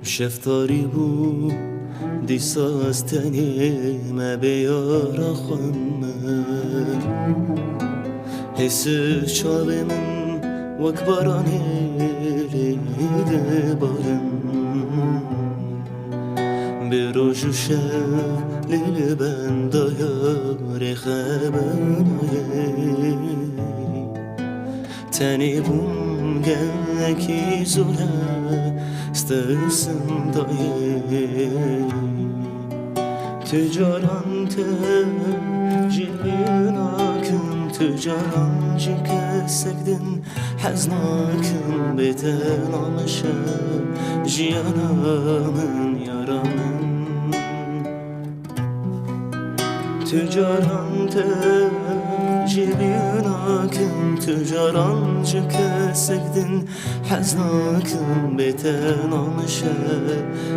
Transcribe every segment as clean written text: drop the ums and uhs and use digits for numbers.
شفتاری بود دیسا از تنی ما بیارا خمه حس چاوی من وک بارانی لیده بارم به روز و شب لیل بنده یار خبرنای تنی بون گنکی زوره استرسم دایی تجاران تجیبناکم تجاران جیک سکدن حزناکم بتنامشه جیانا من یارا من تجاران تجیبناکم تجاران جیک سکدن حزناکم بتنامشه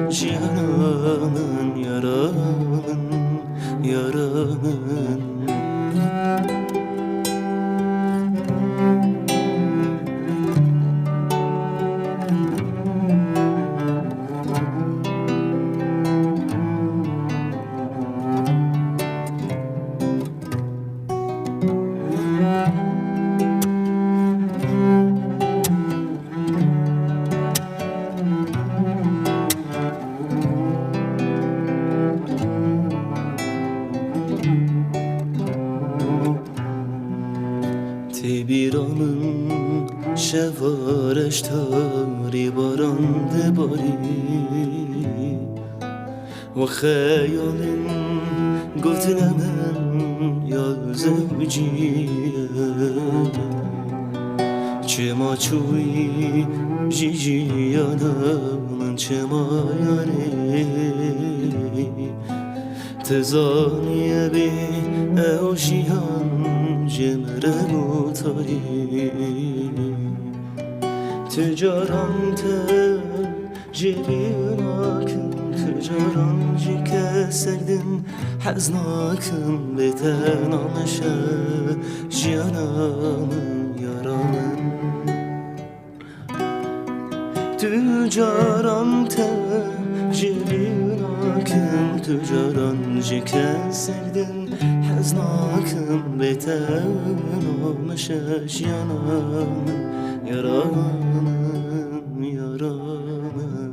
جیانا من یارا من یارا من بیرانم شوارش تاری بارانده باری و خیالم گفتنم یا زوجیه چه ما چوی جیجیانم چه ما یاری تزانیه بی اوشیان جمره موتاری تجاران تجیبناکم تجاران جیک سکدن حزناکم بتنامشه جیانم یارا من تجاران تجیبناکم تجاران جیک سکدن حزناكم بتنامش جیانم یارم یارم